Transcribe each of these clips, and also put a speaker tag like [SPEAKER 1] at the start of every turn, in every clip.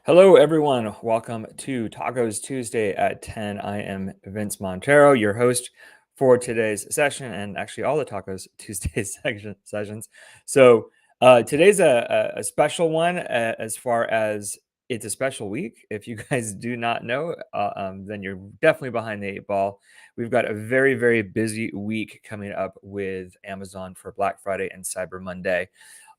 [SPEAKER 1] Hello, everyone. Welcome to Tacos Tuesday at 10. I am Vince Montero, your host for today's session, and actually all the Tacos Tuesday sessions. Today's a special one as far as it's a special week. If you guys do not know, then you're definitely behind the eight ball. We've got a very, very busy week coming up with Amazon for Black Friday and Cyber Monday.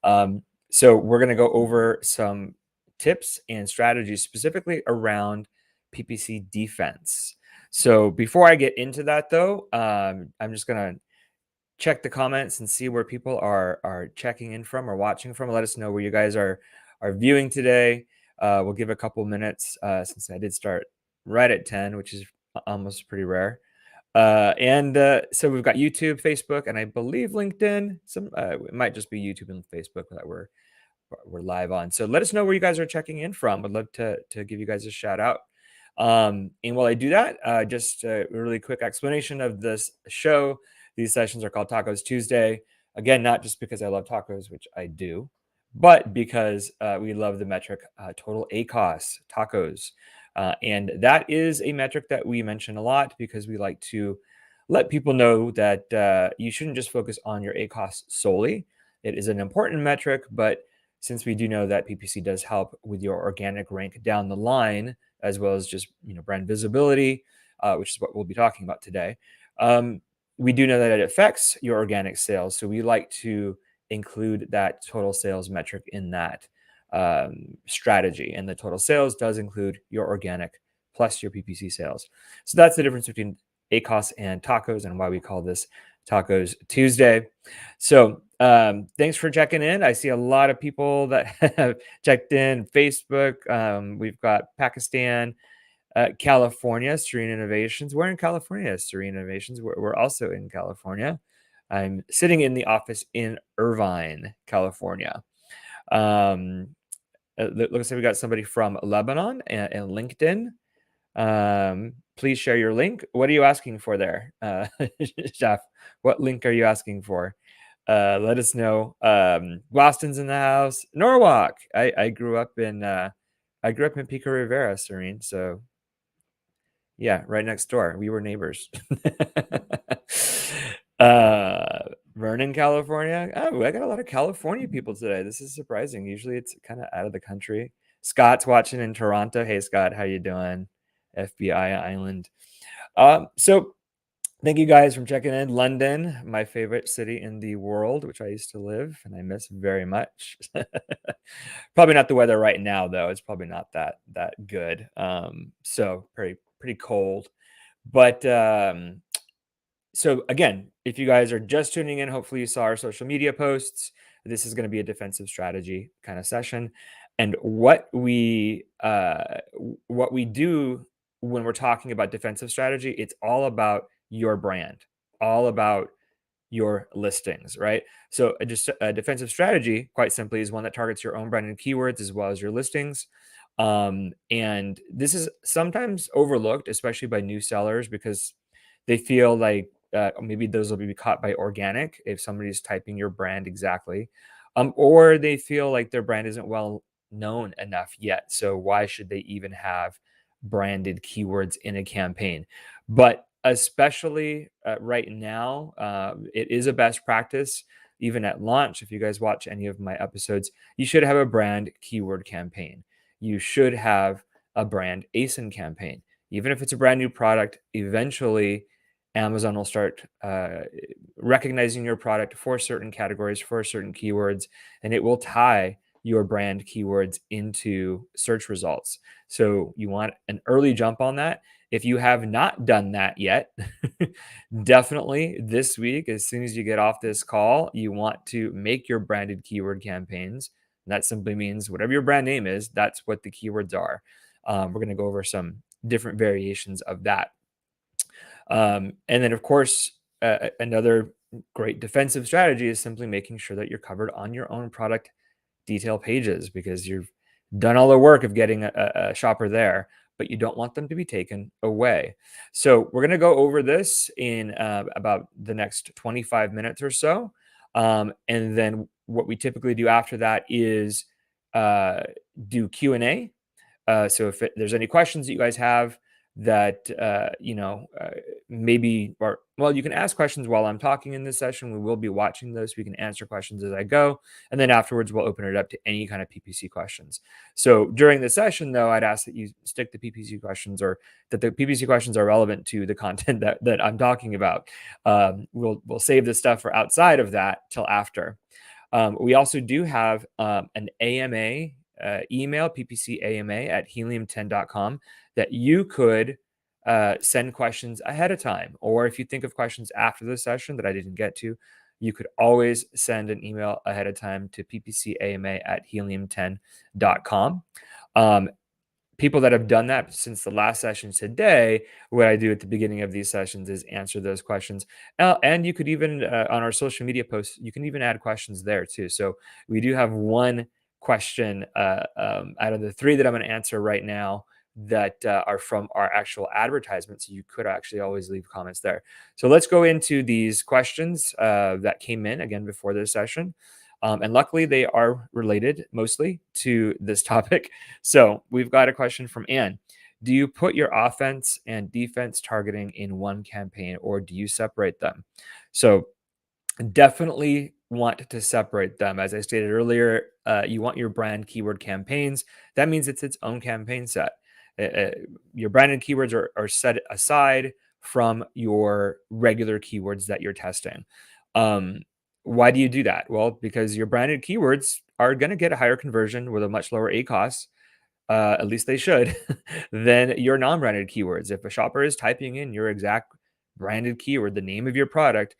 [SPEAKER 1] We're going to go over some tips and strategies specifically around PPC defense. So before I get into that, though, I'm just gonna check the comments and see where people are checking in from or watching from. Let us know where you guys are viewing today. We'll give a couple minutes since I did start right at 10, which is almost pretty rare. So we've got YouTube, Facebook, and I believe LinkedIn. It might just be YouTube and Facebook that we're live on. So let us know where you guys are checking in from. I'd love to give you guys a shout out. And while I do that, just a really quick explanation of this show. These sessions are called Tacos Tuesday. Again, not just because I love tacos, which I do, but because we love the metric total ACOS tacos. And that is a metric that we mention a lot because we like to let people know that you shouldn't just focus on your ACOS solely. It is an important metric, but since we do know that PPC does help with your organic rank down the line, as well as just brand visibility, which is what we'll be talking about today. We do know that it affects your organic sales, so we like to include that total sales metric in that strategy. And the total sales does include your organic plus your PPC sales. So that's the difference between ACOS and tacos, and why we call this Tacos Tuesday. So thanks for checking in. I see a lot of people that have checked in. Facebook. We've got Pakistan, California, Serene Innovations. We're in California, Serene Innovations. We're also in California. I'm sitting in the office in Irvine, California. Looks like we got somebody from Lebanon and LinkedIn. Please share your link. What are you asking for there, Jeff? What link are you asking for? Let us know. Boston's in the house. Norwalk. I grew up in Pico Rivera, Serene. So yeah, right next door. We were neighbors. Vernon, California. Oh, I got a lot of California people today. This is surprising. Usually it's kind of out of the country. Scott's watching in Toronto. Hey, Scott, how you doing? FBI Island. So thank you guys for checking in. London, my favorite city in the world, which I used to live and I miss very much. Probably not the weather right now, though. It's probably not that good. So pretty cold. But so again, if you guys are just tuning in, hopefully you saw our social media posts. This is going to be a defensive strategy kind of session. And what we do when we're talking about defensive strategy, it's all about your brand, all about your listings, right? So a defensive strategy, quite simply, is one that targets your own brand and keywords as well as your listings. And this is sometimes overlooked, especially by new sellers, because they feel like maybe those will be caught by organic if somebody's typing your brand exactly, or they feel like their brand isn't well known enough yet. So why should they even have branded keywords in a campaign? But especially right now, it is a best practice. Even at launch, if you guys watch any of my episodes, you should have a brand keyword campaign. You should have a brand Asin campaign. Even if it's a brand new product, eventually Amazon will start recognizing your product for certain categories, for certain keywords, and it will tie your brand keywords into search results. So you want an early jump on that. If you have not done that yet, definitely this week, as soon as you get off this call, you want to make your branded keyword campaigns. And that simply means whatever your brand name is, that's what the keywords are. We're going to go over some different variations of that. And then, of course, another great defensive strategy is simply making sure that you're covered on your own product detail pages, because you've done all the work of getting a shopper there, but you don't want them to be taken away. So we're going to go over this in about the next 25 minutes or so. And then what we typically do after that is do Q&A. So if there's any questions that you guys have that maybe, or well, you can ask questions while I'm talking in this session. We will be watching those. We can answer questions as I go, and then afterwards we'll open it up to any kind of PPC questions. So during the session, though, I'd ask that you stick to PPC questions, or that the PPC questions are relevant to the content that I'm talking about. We'll save the stuff for outside of that till after. We also do have an AMA email, ppcama@helium10.com, that you could send questions ahead of time. Or if you think of questions after the session that I didn't get to, you could always send an email ahead of time to ppcama@helium10.com. People that have done that since the last session today, what I do at the beginning of these sessions is answer those questions. And you could even, on our social media posts, you can even add questions there too. So we do have one question out of the three that I'm going to answer right now that are from our actual advertisements. You could actually always leave comments there. So let's go into these questions that came in again before this session. And luckily, they are related mostly to this topic. So we've got a question from Anne. Do you put your offense and defense targeting in one campaign, or do you separate them? So definitely want to separate them. As I stated earlier, you want your brand keyword campaigns. That means it's its own campaign set. Your branded keywords are set aside from your regular keywords that you're testing. Why do you do that? Well, because your branded keywords are going to get a higher conversion with a much lower ACoS, at least they should, than your non-branded keywords. If a shopper is typing in your exact branded keyword, the name of your product,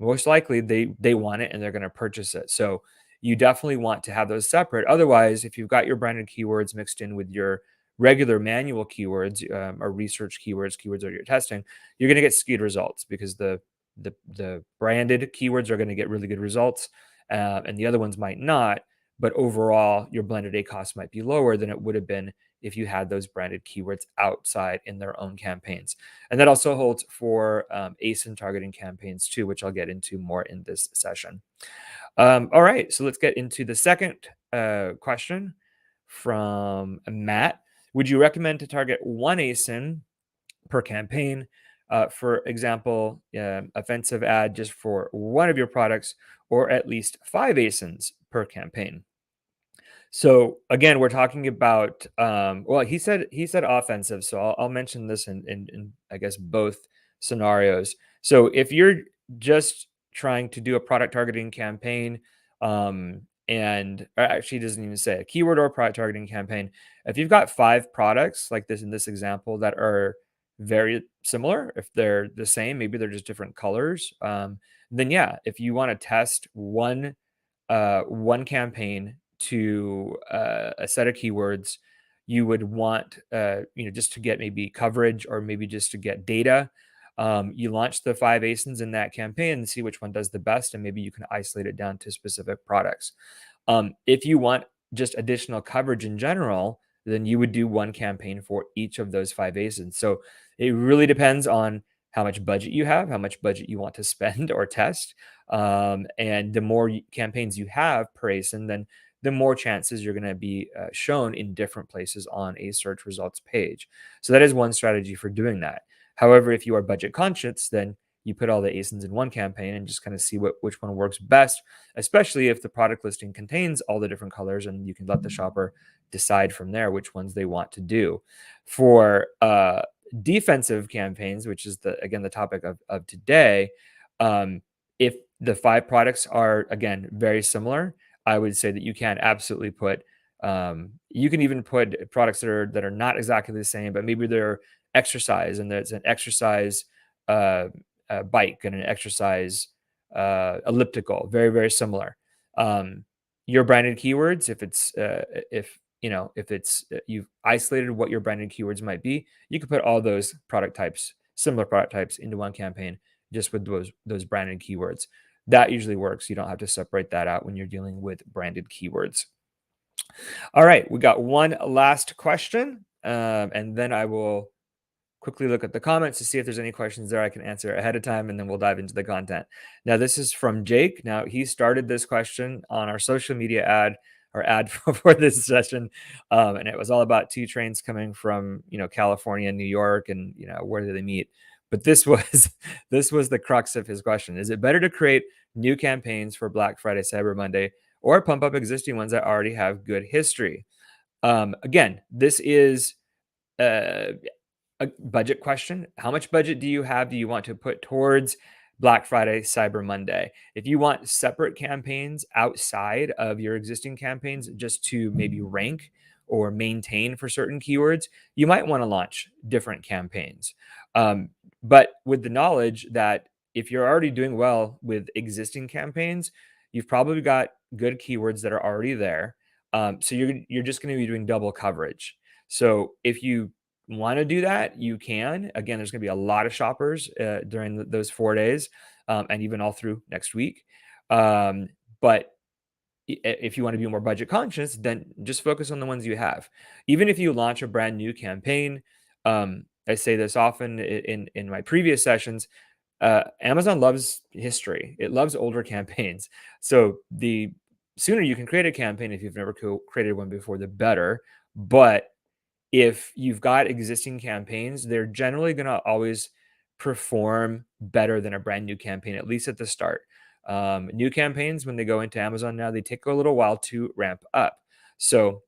[SPEAKER 1] most likely they want it and they're going to purchase it. So you definitely want to have those separate. Otherwise, if you've got your branded keywords mixed in with your regular manual keywords or research keywords that you're testing, you're going to get skewed results because the branded keywords are going to get really good results, and the other ones might not. But overall, your blended ACoS might be lower than it would have been if you had those branded keywords outside in their own campaigns. And that also holds for Asin targeting campaigns too, which I'll get into more in this session. All right, so let's get into the second question from Matt. Would you recommend to target one Asin per campaign? For example, offensive ad just for one of your products, or at least 5 ASINs per campaign? So again, we're talking about well, he said offensive, so I'll mention this in I guess both scenarios. So if you're just trying to do a product targeting campaign, and or actually, it doesn't even say a keyword or product targeting campaign. If you've got 5 products like this in this example that are very similar, if they're the same, maybe they're just different colors, then yeah, if you want to test one campaign to a set of keywords, you would want just to get maybe coverage or maybe just to get data. You launch the 5 ASINs in that campaign and see which one does the best, and maybe you can isolate it down to specific products. If you want just additional coverage in general, then you would do one campaign for each of those 5 ASINs. So it really depends on how much budget you have, how much budget you want to spend or test. And the more campaigns you have per ASIN, then the more chances you're going to be shown in different places on a search results page. So that is one strategy for doing that. However, if you are budget conscious, then you put all the ASINs in one campaign and just kind of see which one works best, especially if the product listing contains all the different colors, and you can let the shopper decide from there which ones they want to do. For defensive campaigns, which is again the topic of today, if the 5 products are again very similar, I would say that you can absolutely put you can even put products that are not exactly the same, but maybe they're exercise, and there's an exercise bike and an exercise elliptical, very very similar. Your branded keywords, if it's you've isolated what your branded keywords might be, you could put all those product types, similar product types, into one campaign just with those branded keywords. That usually works. You don't have to separate that out when you're dealing with branded keywords. All right, we got one last question, and then I will quickly look at the comments to see if there's any questions there I can answer ahead of time, and then we'll dive into the content. Now, this is from Jake. Now, he started this question on our social media ad or ad for this session, and it was all about two trains coming from California and New York, and where do they meet. But this was this was the crux of his question: is it better to create new campaigns for Black Friday, Cyber Monday, or pump up existing ones that already have good history? Again, this is uh, a budget question. How much budget do you have? Do you want to put towards Black Friday, Cyber Monday? If you want separate campaigns outside of your existing campaigns just to maybe rank or maintain for certain keywords, you might want to launch different campaigns. But with the knowledge that if you're already doing well with existing campaigns, you've probably got good keywords that are already there. So you're just going to be doing double coverage. So if you want to do that, you can. Again, there's going to be a lot of shoppers during those 4 days, and even all through next week. But if you want to be more budget conscious, then just focus on the ones you have. Even if you launch a brand new campaign, I say this often in my previous sessions. Amazon loves history. It loves older campaigns. So the sooner you can create a campaign, if you've never created one before, the better. But if you've got existing campaigns, they're generally going to always perform better than a brand new campaign, at least at the start. New campaigns, when they go into Amazon now, they take a little while to ramp up. So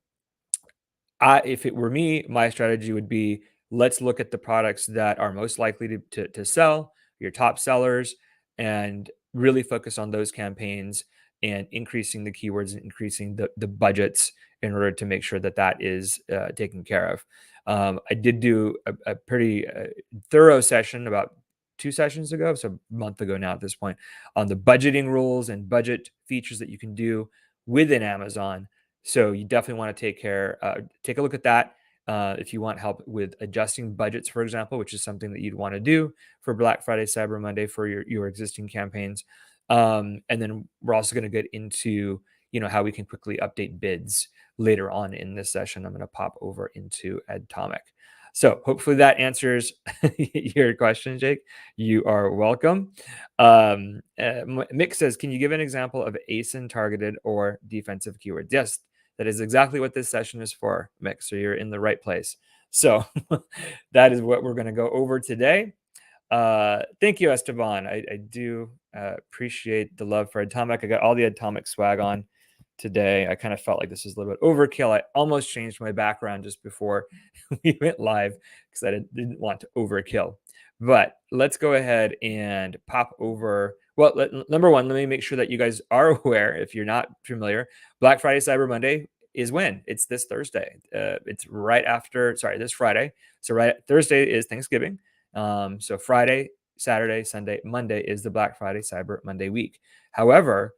[SPEAKER 1] if it were me, my strategy would be, let's look at the products that are most likely to sell, your top sellers, and really focus on those campaigns and increasing the keywords and increasing the budgets in order to make sure that that is taken care of. I did do a pretty thorough session about 2 sessions ago, so a month ago now at this point, on the budgeting rules and budget features that you can do within Amazon. So you definitely want to take a look at that. If you want help with adjusting budgets, for example, which is something that you'd want to do for Black Friday, Cyber Monday for your existing campaigns. And then we're also going to get into how we can quickly update bids later on in this session. I'm going to pop over into Atomic. So hopefully that answers your question, Jake. You are welcome. Mick says, can you give an example of Asin targeted or defensive keywords? Yes, that is exactly what this session is for, Mick. So you're in the right place. So that is what we're going to go over today. Thank you, Esteban. I do appreciate the love for Atomic. I got all the Atomic swag on today. I kind of felt like this was a little bit overkill. I almost changed my background just before we went live because I didn't want to overkill. But let's go ahead and pop over. Well, number one, let me make sure that you guys are aware, if you're not familiar, Black Friday, Cyber Monday is when? It's this Thursday. It's right after, sorry, this Friday. So Thursday is Thanksgiving. So Friday, Saturday, Sunday, Monday is the Black Friday, Cyber Monday week. However,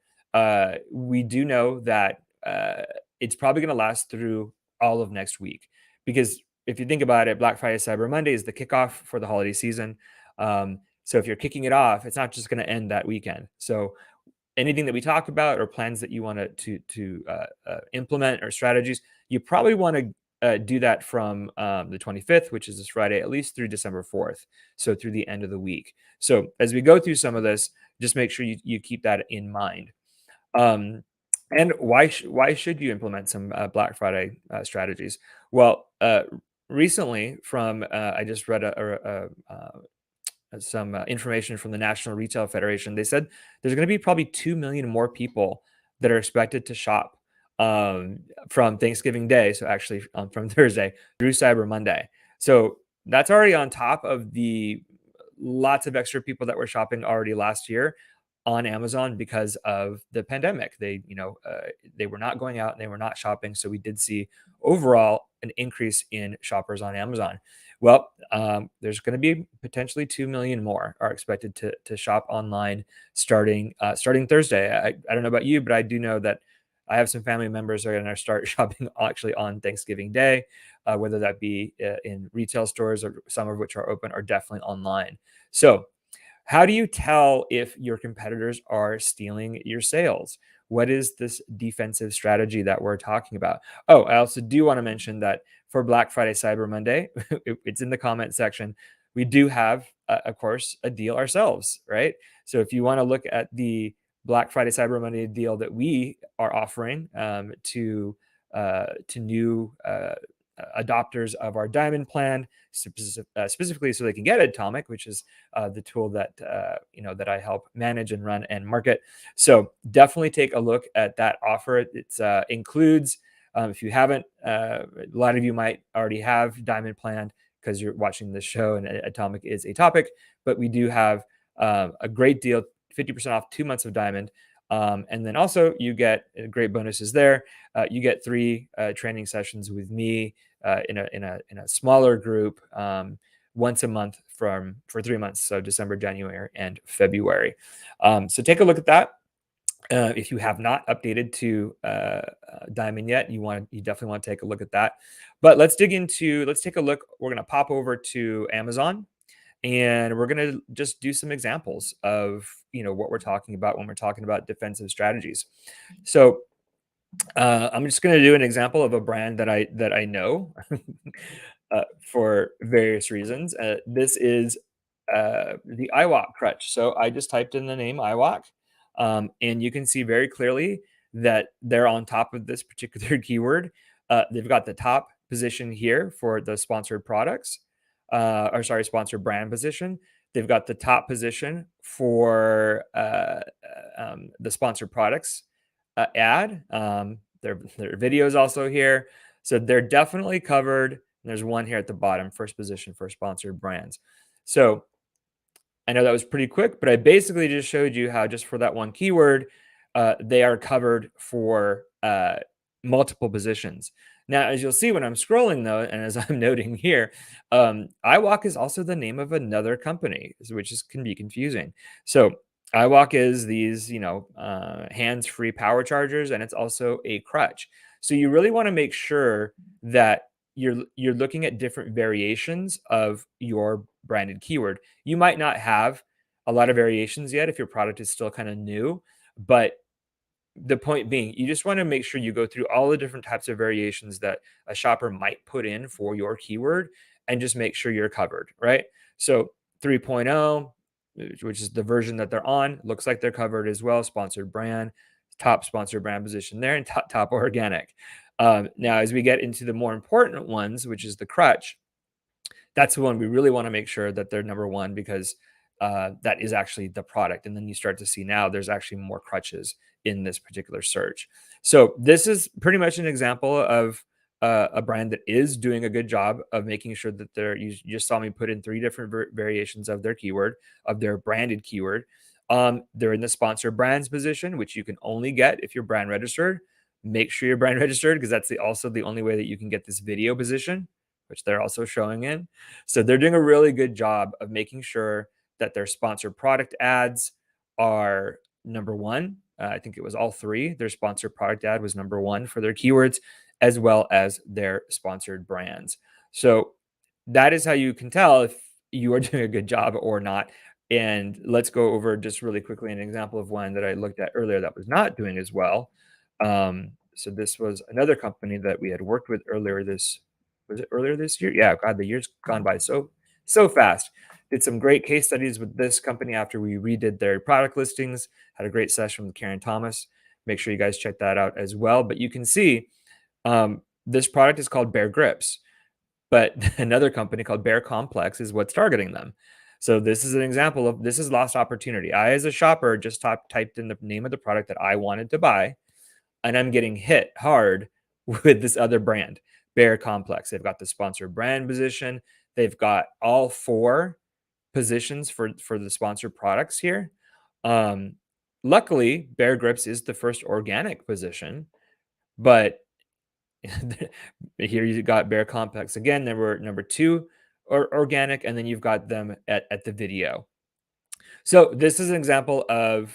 [SPEAKER 1] we do know that it's probably going to last through all of next week, because if you think about it, Black Friday, Cyber Monday is the kickoff for the holiday season. So if you're kicking it off, it's not just going to end that weekend. So anything that we talk about or plans that you want to implement or strategies, you probably want to do that from the 25th, which is this Friday, at least through December 4th. So through the end of the week. So as we go through some of this, just make sure you keep that in mind. And why should you implement some Black Friday strategies? Well, recently from I just read some information from the National Retail Federation. They said there's going to be probably 2 million more people that are expected to shop from Thanksgiving Day, so actually from Thursday through Cyber Monday. So that's already on top of the lots of extra people that were shopping already last year on Amazon because of the pandemic. They were not going out and they were not shopping, so we did see overall an increase in shoppers on Amazon. Well, there's going to be potentially 2 million more are expected to shop online starting Thursday. I don't know about you, but I do know that I have some family members that are going to start shopping actually on Thanksgiving Day, whether that be in retail stores, or some of which are open, or definitely online. So how do you tell if your competitors are stealing your sales? What is this defensive strategy that we're talking about? Oh, I also do want to mention that for Black Friday, Cyber Monday, it's in the comment section. We do have, of course, a deal ourselves, right? So if you want to look at the Black Friday Cyber Monday deal that we are offering to new adopters of our Diamond plan, specifically so they can get Atomic, which is the tool that that I help manage and run and market. So definitely take a look at that offer. It includes, if you haven't, a lot of you might already have Diamond planned because you're watching this show and Atomic is a topic, but we do have a great deal, 50% off 2 months of Diamond. And then also you get great bonuses there. You get 3 training sessions with me in a smaller group once a month for 3 months, so December, January, and February. So take a look at that. If you have not updated to Diamond yet, you definitely want to take a look at that. But let's take a look. We're going to pop over to Amazon, and we're going to just do some examples of what we're talking about when we're talking about defensive strategies. So I'm just going to do an example of a brand that I know for various reasons. This is the iWalk crutch. So I just typed in the name iWalk, and you can see very clearly that they're on top of this particular keyword. They've got the top position here for the sponsored products, or sorry, sponsored brand position. They've got the top position for the sponsored products ad. Their videos also here. So they're definitely covered. There's one here at the bottom, first position for sponsored brands. So I know that was pretty quick, but I basically just showed you how just for that one keyword, they are covered for multiple positions. Now, as you'll see when I'm scrolling though, and as I'm noting here, iWalk is also the name of another company, which can be confusing. So iWalk is these, hands-free power chargers, and it's also a crutch. So you really want to make sure that you're looking at different variations of your branded keyword. You might not have a lot of variations yet if your product is still kind of new, but the point being, you just want to make sure you go through all the different types of variations that a shopper might put in for your keyword and just make sure you're covered, right? So 3.0, which is the version that they're on, looks like they're covered as well. Sponsored brand, top sponsored brand position there, and top organic. Now, as we get into the more important ones, which is the crutch, that's the one we really want to make sure that they're number one because that is actually the product. And then you start to see now there's actually more crutches in this particular search. So this is pretty much an example of a brand that is doing a good job of making sure that you just saw me put in 3 different variations of their keyword, of their branded keyword. They're in the sponsor brands position, which you can only get if you're brand registered. Make sure you're brand registered because that's also the only way that you can get this video position, which they're also showing in. So they're doing a really good job of making sure that their sponsored product ads are number one. I think it was all 3. Their sponsored product ad was number 1 for their keywords, as well as their sponsored brands. So that is how you can tell if you are doing a good job or not. And let's go over just really quickly an example of one that I looked at earlier that was not doing as well. So this was another company that we had worked with was it earlier this year? Yeah, God, the year's gone by so fast. Did some great case studies with this company after we redid their product listings. Had a great session with Karen Thomas. Make sure you guys check that out as well. But you can see this product is called Bear Grips, but another company called Bear Complex is what's targeting them. So this is an example of this is lost opportunity. I, as a shopper, just typed in the name of the product that I wanted to buy, and I'm getting hit hard with this other brand, Bear Complex. They've got the sponsored brand position. They've got all 4 positions for the sponsored products here. Luckily, Bear Grips is the first organic position, but here you got Bear Complex again. They were number 2 or organic, and then you've got them at the video. So this is an example of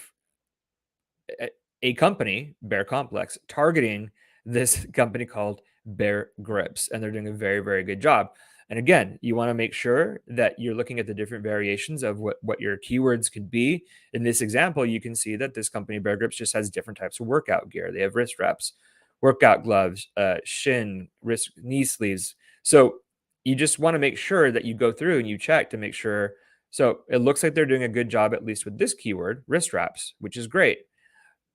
[SPEAKER 1] a company, Bear Complex, targeting this company called Bear Grips, and they're doing a very, very good job. And again, you want to make sure that you're looking at the different variations of what your keywords could be. In this example, you can see that this company, Bear Grips, just has different types of workout gear. They have wrist wraps, workout gloves, shin, wrist, knee sleeves. So you just want to make sure that you go through and you check to make sure. So it looks like they're doing a good job, at least with this keyword, wrist wraps, which is great.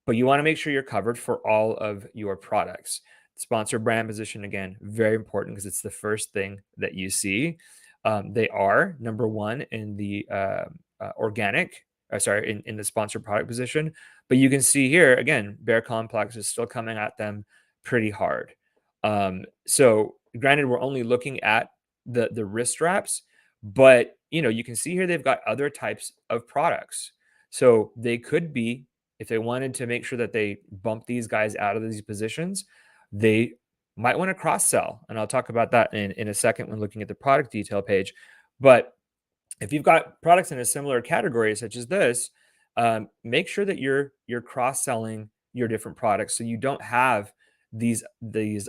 [SPEAKER 1] but you want to make sure you're covered for all of your products. Sponsor brand position, again, very important because it's the first thing that you see. They are number one in the organic, in the sponsored product position. But you can see here, again, Bear Complex is still coming at them pretty hard. So granted, we're only looking at the wrist straps, but you can see here they've got other types of products. So they could be, if they wanted to make sure that they bump these guys out of these positions, they might want to cross sell. And I'll talk about that in a second when looking at the product detail page. But if you've got products in a similar category such as this, make sure that you're cross selling your different products so you don't have these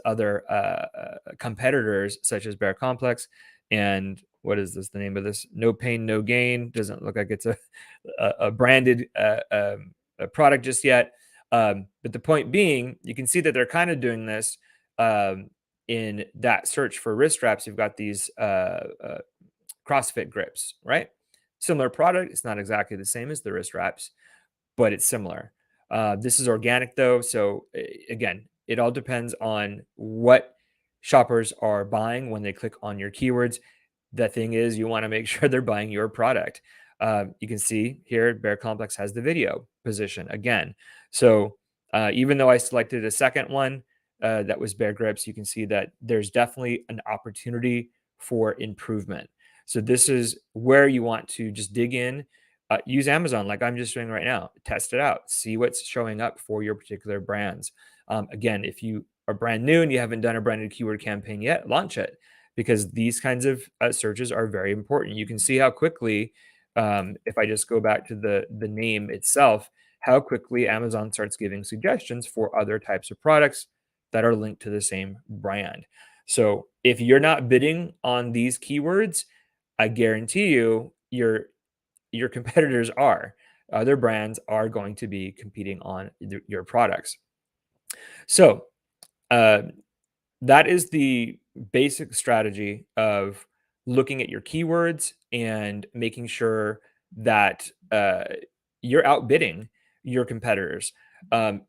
[SPEAKER 1] other competitors such as Bear Complex and what is this, the name of this, No Pain No Gain. Doesn't look like it's a branded a product just yet. But the point being, you can see that they're kind of doing this in that search for wrist straps. You've got these CrossFit grips, right? Similar product. It's not exactly the same as the wrist wraps, but it's similar. This is organic though. So again, it all depends on what shoppers are buying when they click on your keywords. The thing is, you want to make sure they're buying your product. You can see here, Bear Complex has the video position again. So even though I selected a second one that was Bear Grips, you can see that there's definitely an opportunity for improvement. So this is where you want to just dig in, use Amazon like I'm just doing right now, test it out, see what's showing up for your particular brands. Again, if you are brand new and you haven't done a branded keyword campaign yet, launch it because these kinds of searches are very important. You can see how quickly, if I just go back to the name itself, how quickly Amazon starts giving suggestions for other types of products that are linked to the same brand. So if you're not bidding on these keywords, I guarantee you your competitors are. Other brands are going to be competing on your products. So uh, that is the basic strategy of looking at your keywords and making sure that you're outbidding your competitors.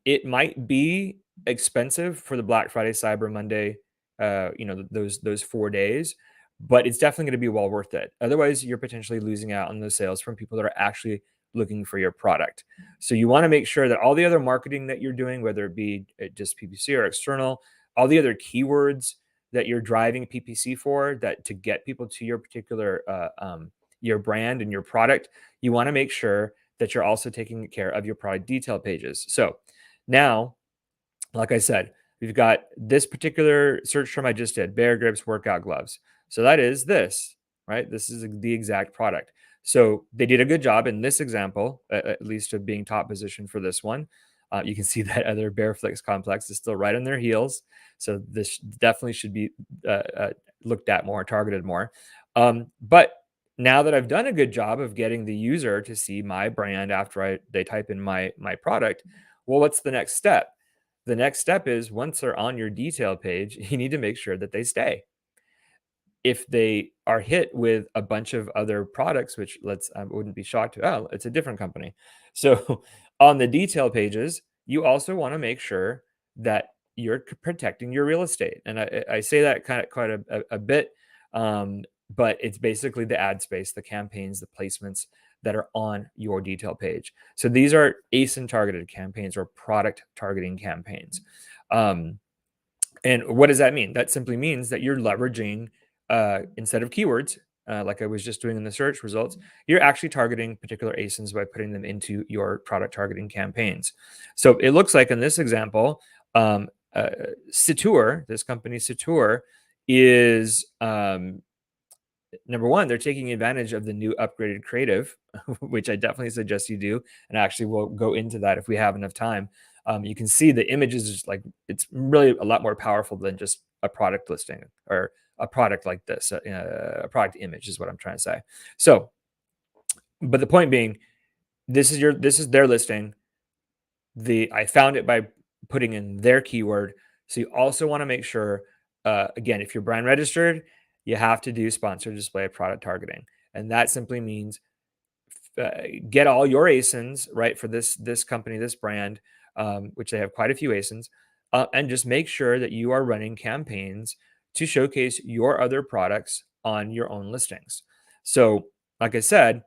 [SPEAKER 1] It might be expensive for the Black Friday, Cyber Monday, those 4 days, but it's definitely going to be well worth it. Otherwise, you're potentially losing out on those sales from people that are actually looking for your product. So you want to make sure that all the other marketing that you're doing, whether it be just PPC or external, all the other keywords that you're driving PPC for, that to get people to your particular your brand and your product, you want to make sure that you're also taking care of your product detail pages. So now, like I said, we've got this particular search term I just did, Bear Grips workout gloves. So that is this, right? This is the exact product. So they did a good job in this example, at least of being top position for this one. You can see that other Bearflix complex is still right on their heels. So this definitely should be looked at more, targeted more. But now that I've done a good job of getting the user to see my brand after they type in my product, well, what's the next step? The next step is once they're on your detail page, you need to make sure that they stay. If they are hit with a bunch of other products, which I wouldn't be shocked to, oh, it's a different company. So on the detail pages, you also want to make sure that you're protecting your real estate. And I say that kind of quite a bit, but it's basically the ad space, the campaigns, the placements that are on your detail page. So these are ASIN targeted campaigns or product targeting campaigns. And what does that mean? That simply means that you're leveraging, instead of keywords, like I was just doing in the search results, you're actually targeting particular ASINs by putting them into your product targeting campaigns. So it looks like in this example, Satur, this company Satur, is number one, they're taking advantage of the new upgraded creative, which I definitely suggest you do. And actually, we'll go into that if we have enough time. You can see the images is like it's really a lot more powerful than just a product listing or a product like this. A product image is what I'm trying to say. So, but the point being, this is their listing. I found it by putting in their keyword. So you also want to make sure, again, if you're brand registered, you have to do sponsored display product targeting, and that simply means get all your ASINs right for this company, this brand, which they have quite a few ASINs, and just make sure that you are running campaigns to showcase your other products on your own listings. So, like I said,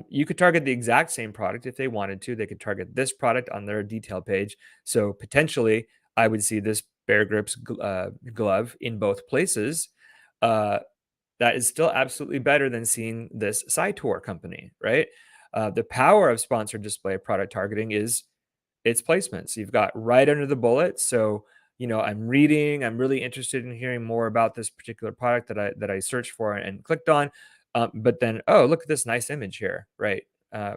[SPEAKER 1] you could target the exact same product if they wanted to. They could target this product on their detail page. So potentially, I would see this Bear Grips glove in both places. Uh, that is still absolutely better than seeing this Cytor company, right? The power of sponsored display product targeting is its placements. You've got right under the bullet. So, I'm really interested in hearing more about this particular product that I searched for and clicked on. But then, oh, look at this nice image here, right?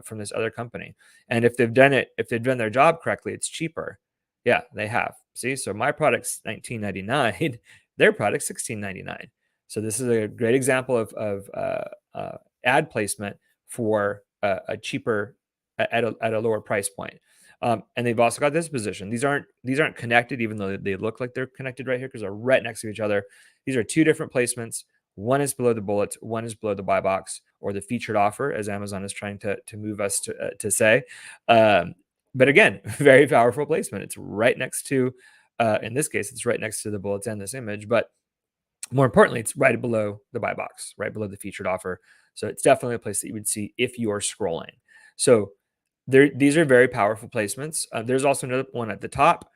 [SPEAKER 1] From this other company. And if they've done their job correctly, it's cheaper. Yeah, they have. See, so my product's $19.99, their product's $16.99. So this is a great example of ad placement for a cheaper at a lower price point. And they've also got this position. These aren't connected, even though they look like they're connected right here because they're right next to each other. These are two different placements. One is below the bullets. One is below the buy box or the featured offer, as Amazon is trying to move us to say. But again, very powerful placement. It's right next to, in this case, it's right next to the bullets and this image. But more importantly, it's right below the buy box, right below the featured offer. So it's definitely a place that you would see if you are scrolling. So these are very powerful placements. There's also another one at the top.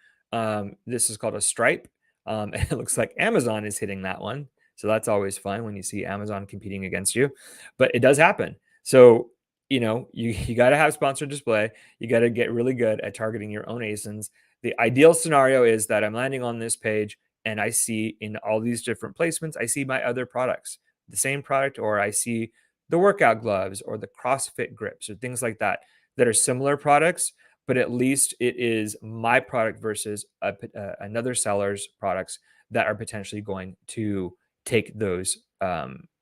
[SPEAKER 1] This is called a stripe. And it looks like Amazon is hitting that one. So that's always fun when you see Amazon competing against you. But it does happen. So, you got to have sponsored display. You got to get really good at targeting your own ASINs. The ideal scenario is that I'm landing on this page and I see in all these different placements, I see my other products, the same product, or I see the workout gloves or the CrossFit grips or things like that are similar products, but at least it is my product versus another seller's products that are potentially going to take those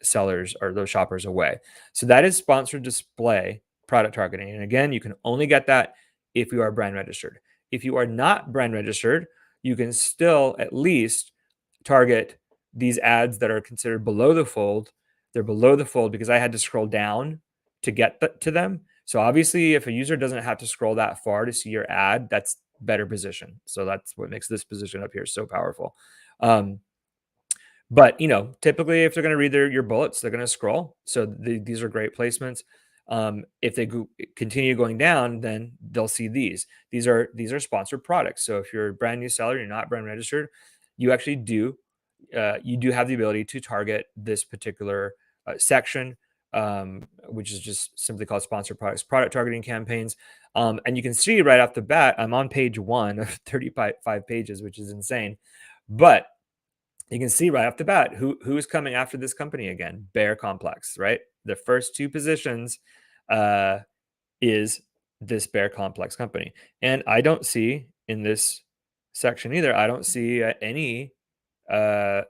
[SPEAKER 1] sellers or those shoppers away. So that is sponsored display product targeting. And again, you can only get that if you are brand registered. If you are not brand registered, you can still at least target these ads that are considered below the fold. They're below the fold because I had to scroll down to get to them. So obviously, if a user doesn't have to scroll that far to see your ad, that's better position. So that's what makes this position up here so powerful. Um, but typically, if they're going to read your bullets, they're going to scroll. So these are great placements. If they continue going down, then they'll see these. These are sponsored products. So if you're a brand new seller, you're not brand registered, you actually do you do have the ability to target this particular section, which is just simply called sponsored products, product targeting campaigns. And you can see right off the bat, I'm on page 1 of 35 pages, which is insane. But you can see right off the bat who's coming after this company again. Bear Complex, right? The first two positions is this Bear Complex company. And I don't see in this section either, I don't see any uh,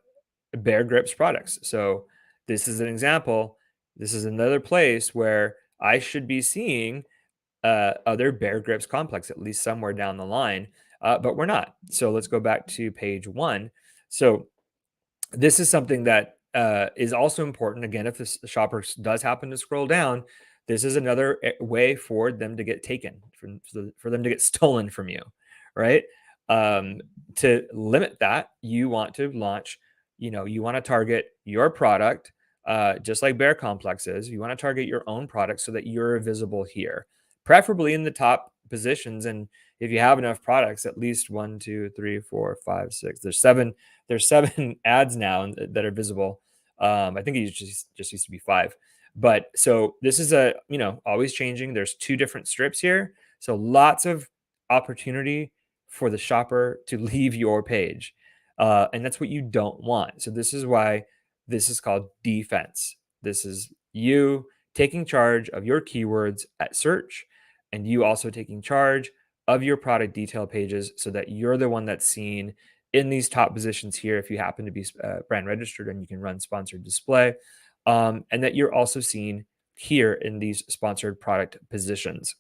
[SPEAKER 1] Bear Grips products. So this is an example. This is another place where I should be seeing other Bear Grips complex, at least somewhere down the line, but we're not. So let's go back to page 1. So this is something that is also important. Again, if the shopper does happen to scroll down, this is another way for them to get taken, for them to get stolen from you, right? Um, to limit that, you want to launch, you want to target your product, just like Bear Complex is. You want to target your own product so that you're visible here, preferably in the top positions. And if you have enough products, at least 1, 2, 3, 4, 5, 6, there's 7 ads now that are visible. I think it just used to be 5. But so this is always changing. There's 2 different strips here. So lots of opportunity for the shopper to leave your page. And that's what you don't want. So this is why this is called defense. This is you taking charge of your keywords at search, and you also taking charge of your product detail pages so that you're the one that's seen in these top positions here if you happen to be brand registered and you can run sponsored display, and that you're also seen here in these sponsored product positions.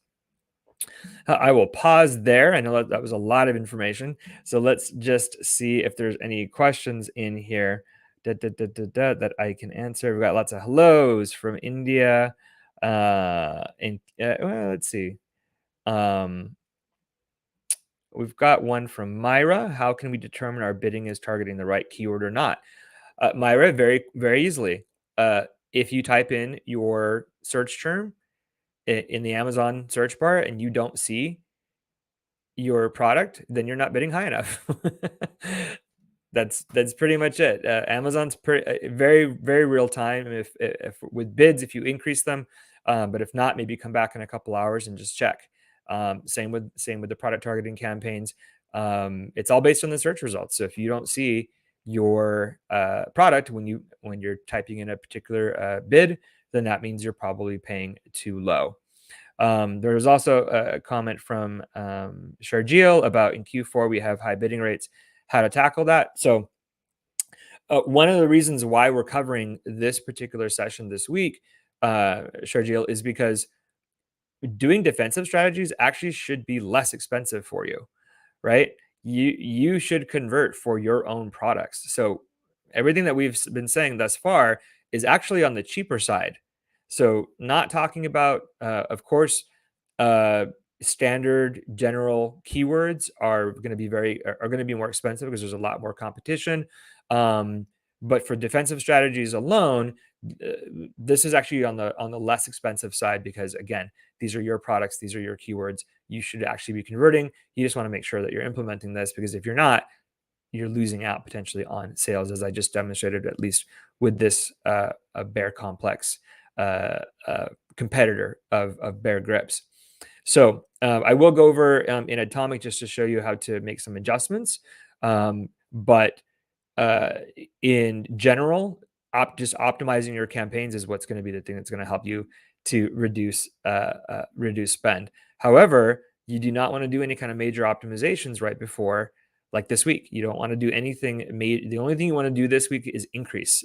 [SPEAKER 1] I will pause there. I know that was a lot of information. So let's just see if there's any questions in here that I can answer. We've got lots of hellos from India. Well, let's see. Um, we've got one from Myra. How can we determine our bidding is targeting the right keyword or not? Myra, very, very easily. If you type in your search term in the Amazon search bar and you don't see your product, then you're not bidding high enough. That's pretty much it. Amazon's very, very real time. If with bids, if you increase them, but if not, maybe come back in a couple hours and just check. Same with the product targeting campaigns. It's all based on the search results. So if you don't see your product when you're typing in a particular bid, then that means you're probably paying too low. There was also a comment from Sharjeel about in Q4 we have high bidding rates, how to tackle that. So one of the reasons why we're covering this particular session this week, Sharjeel, is because doing defensive strategies actually should be less expensive for you, right? You should convert for your own products. So everything that we've been saying thus far is actually on the cheaper side. So not talking about, of course, uh, standard general keywords are going to be more expensive because there's a lot more competition. Um, but for defensive strategies alone, uh, this is actually on the less expensive side because again, these are your products, these are your keywords. You should actually be converting. You just want to make sure that you're implementing this because if you're not, you're losing out potentially on sales, as I just demonstrated, at least with this a Bear Complex competitor of Bear Grips. So I will go over in Atomic just to show you how to make some adjustments. But in general, just optimizing your campaigns is what's going to be the thing that's going to help you to reduce spend. However, you do not want to do any kind of major optimizations right before, like this week. You don't want to do anything. The only thing you want to do this week is increase.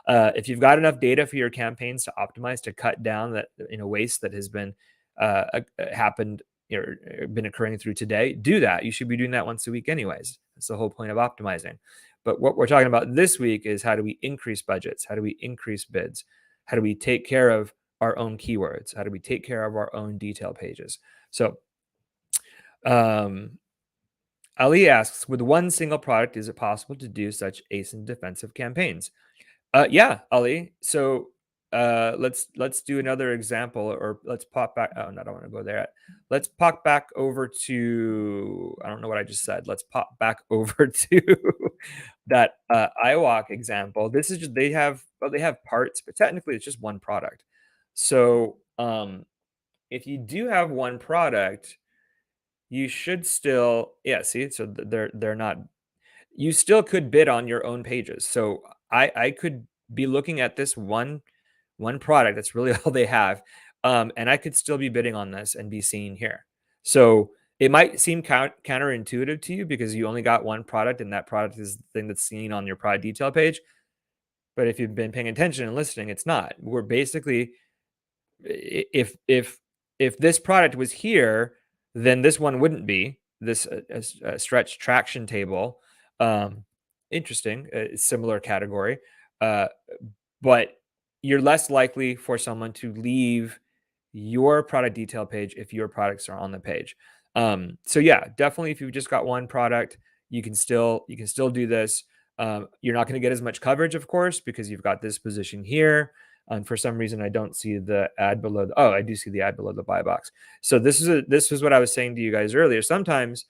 [SPEAKER 1] If you've got enough data for your campaigns to optimize to cut down that waste that has been happened or been occurring through today, do that. You should be doing that once a week anyways. That's the whole point of optimizing. But what we're talking about this week is how do we increase budgets? How do we increase bids? How do we take care of our own keywords? How do we take care of our own detail pages? So Ali asks, with one single product, is it possible to do such Asin defensive campaigns? Yeah, Ali. So let's do another example, or let's pop back. Oh, no, I don't want to go there yet. Let's pop back over to, I don't know what I just said. Let's pop back over to that iWalk example. This is just, they have parts, but technically it's just one product. So if you do have one product, you should still, yeah, see, so they're not, you still could bid on your own pages. So I could be looking at this one product that's really all they have, and I could still be bidding on this and be seen here. So it might seem counterintuitive to you because you only got one product and that product is the thing that's seen on your product detail page. But if you've been paying attention and listening, it's not. We're basically, if this product was here, then this one wouldn't be this stretch traction table. Interesting, similar category, uh, but you're less likely for someone to leave your product detail page if your products are on the page. So yeah, definitely, if you've just got one product, you can still do this. You're not going to get as much coverage, of course, because you've got this position here. And for some reason, I don't see the ad below. Oh, I do see the ad below the buy box. So this is what I was saying to you guys earlier. Sometimes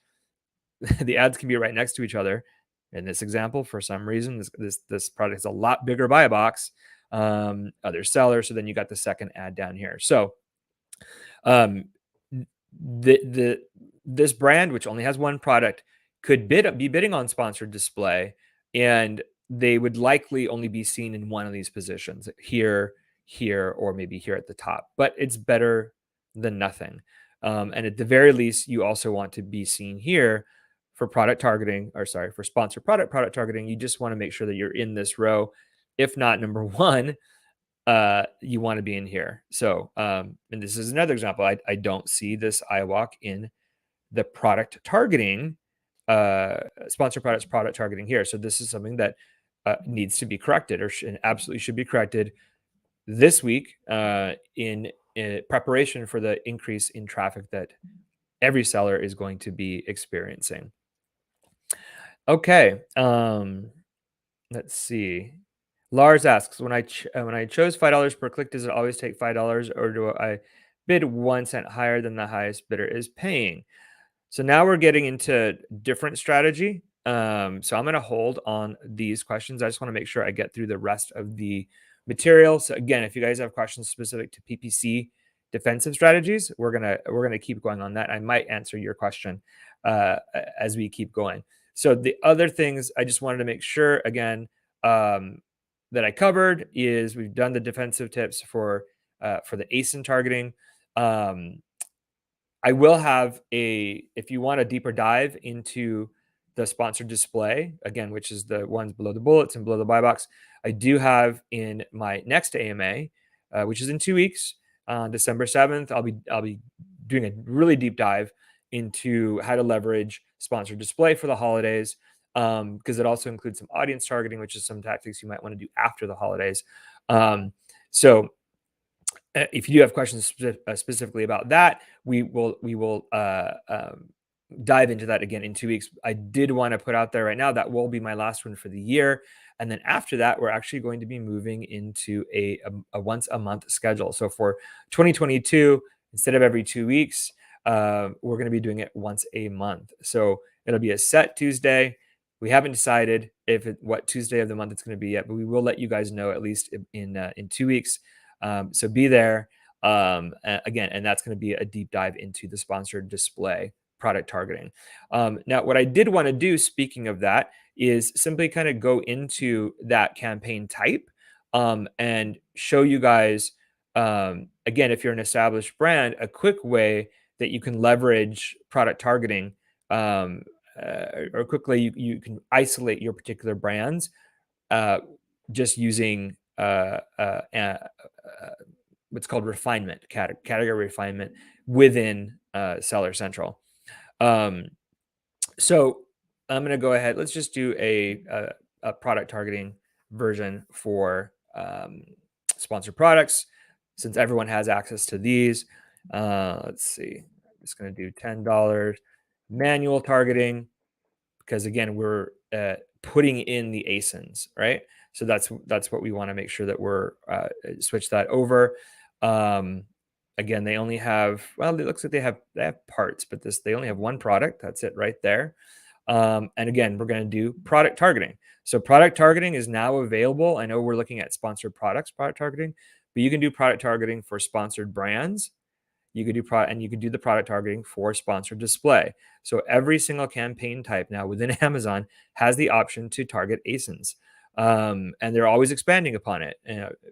[SPEAKER 1] the ads can be right next to each other. In this example, for some reason, this product is a lot bigger buy box, other seller. So then you got the second ad down here. So um, this brand, which only has one product, could be bidding on sponsored display, and they would likely only be seen in one of these positions, here, or maybe here at the top. But it's better than nothing. And at the very least, you also want to be seen here for product targeting, or sorry, for sponsored product targeting. You just want to make sure that you're in this row. If not number one, you want to be in here. So, and this is another example. I don't see this iWalk in the product targeting, sponsored products product targeting here. So this is something that needs to be corrected, or absolutely should be corrected this week in preparation for the increase in traffic that every seller is going to be experiencing. Okay, let's see. Lars asks, when I chose $5 per click, does it always take $5, or do I bid 1 cent higher than the highest bidder is paying? So now we're getting into different strategy. So I'm going to hold on these questions. I just want to make sure I get through the rest of the material. So again, if you guys have questions specific to PPC defensive strategies, we're gonna keep going on that. I might answer your question as we keep going. So the other things I just wanted to make sure again um, that I covered is we've done the defensive tips for the Asin targeting. Um, I will have if you want a deeper dive into the sponsored display, again, which is the ones below the bullets and below the buy box, I do have in my next AMA, which is in 2 weeks, December 7th. I'll be doing a really deep dive into how to leverage sponsored display for the holidays, because it also includes some audience targeting, which is some tactics you might want to do after the holidays. So if you do have questions specifically about that, we will dive into that again in 2 weeks. I did want to put out there right now that will be my last one for the year, and then after that, we're actually going to be moving into a once a month schedule. So for 2022, instead of every 2 weeks, we're going to be doing it once a month. So it'll be a set Tuesday. We haven't decided what Tuesday of the month it's going to be yet, but we will let you guys know at least in 2 weeks. So be there again, and that's going to be a deep dive into the sponsored display product targeting. Now, what I did want to do, speaking of that, is simply kind of go into that campaign type and show you guys, again, if you're an established brand, a quick way that you can leverage product targeting, or quickly you can isolate your particular brands uh, just using what's called refinement, category refinement within Seller Central. So I'm going to go ahead. Let's just do a product targeting version for sponsored products, since everyone has access to these. Let's see. I'm just going to do $10 manual targeting, because again, we're putting in the ASINs, right? So that's what we want to make sure that we're switch that over. Again, they only have, well, it looks like they have parts, but they only have one product. That's it right there. And again, we're going to do product targeting. So product targeting is now available. I know we're looking at sponsored products, product targeting, but you can do product targeting for sponsored brands. You could do and you could do the product targeting for sponsored display. So every single campaign type now within Amazon has the option to target ASINs. And they're always expanding upon it.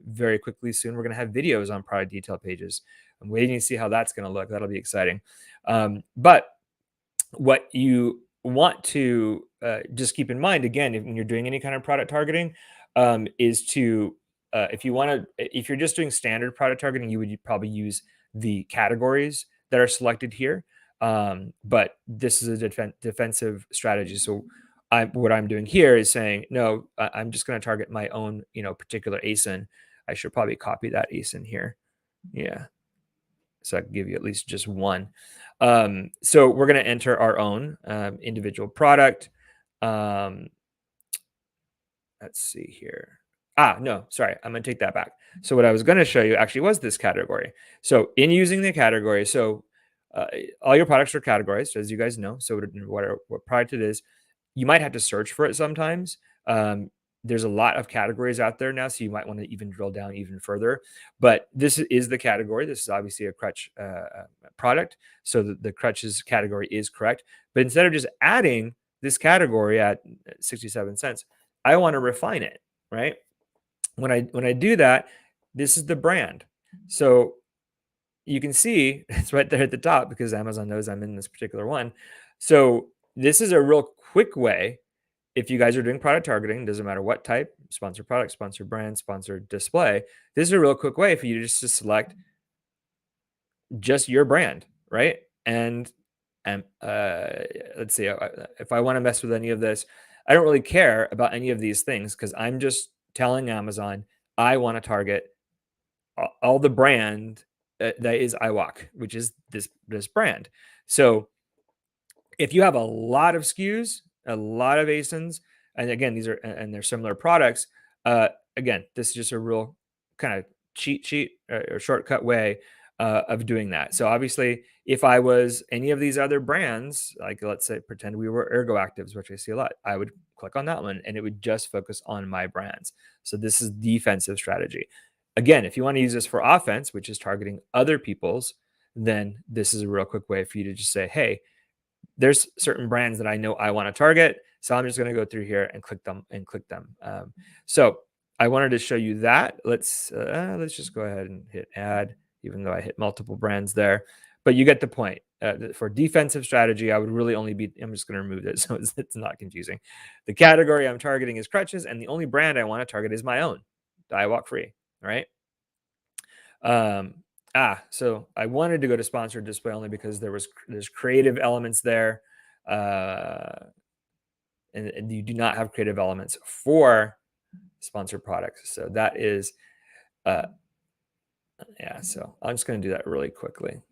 [SPEAKER 1] Very quickly soon, we're going to have videos on product detail pages. I'm waiting to see how that's going to look. That'll be exciting. But what you want to just keep in mind, again, when you're doing any kind of product targeting, is to if you're just doing standard product targeting, you would probably use the categories that are selected here. But this is a defensive strategy. So what I'm doing here is saying, no, I'm just going to target my own, particular ASIN. I should probably copy that ASIN here. Yeah. So I can give you at least just one. So we're going to enter our own individual product. Let's see here. No, sorry. I'm going to take that back. So what I was going to show you actually was this category. So in using the category, so all your products are categorized, as you guys know. So what product it is, you might have to search for it sometimes. There's a lot of categories out there now, so you might want to even drill down even further. But this is the category. This is obviously a crutch product, so the crutches category is correct. But instead of just adding this category at 67 cents, I want to refine it, right? When I do that, this is the brand. So you can see it's right there at the top because Amazon knows I'm in this particular one. So this is a real quick way. If you guys are doing product targeting, doesn't matter what type, sponsored product, sponsored brand, sponsored display, this is a real quick way for you just to select just your brand, right? And let's see, if I want to mess with any of this, I don't really care about any of these things because I'm just telling Amazon I want to target all the brand that is iWalk, which is this brand. So if you have a lot of SKUs, a lot of Asins, and again, they're similar products. Uh, Again, this is just a real kind of cheat sheet or shortcut way of doing that. So obviously, if I was any of these other brands, like let's say pretend we were Ergoactives, which I see a lot, I would click on that one and it would just focus on my brands. So this is defensive strategy. Again, if you want to use this for offense, which is targeting other people's, then this is a real quick way for you to just say, hey, there's certain brands that I know I want to target. So I'm just going to go through here and click them. So I wanted to show you that. Let's just go ahead and hit add, even though I hit multiple brands there. But you get the point. For defensive strategy, I would really only be, I'm just going to remove it so it's not confusing. The category I'm targeting is crutches, and the only brand I want to target is my own, Die Walk Free, right? So I wanted to go to sponsored display only because there's creative elements there. And you do not have creative elements for sponsored products. So that is, so I'm just going to do that really quickly.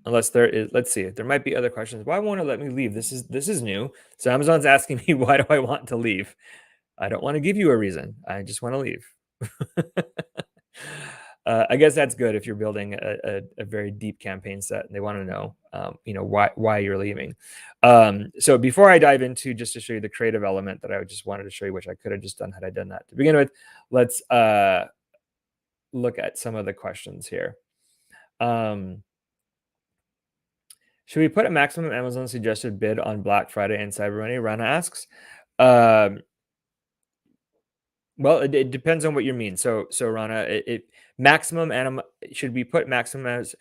[SPEAKER 1] Unless there is, let's see, there might be other questions. Why won't it let me leave? This is new. So Amazon's asking me, why do I want to leave? I don't want to give you a reason. I just want to leave. I guess that's good if you're building a very deep campaign set and they want to know, why you're leaving. So before I dive into just to show you the creative element that I just wanted to show you, which I could have just done had I done that to begin with, let's look at some of the questions here. Should we put a maximum Amazon suggested bid on Black Friday and Cyber Monday? Rana asks. Well, it depends on what you mean. So Rana, maximum should we put maximum as?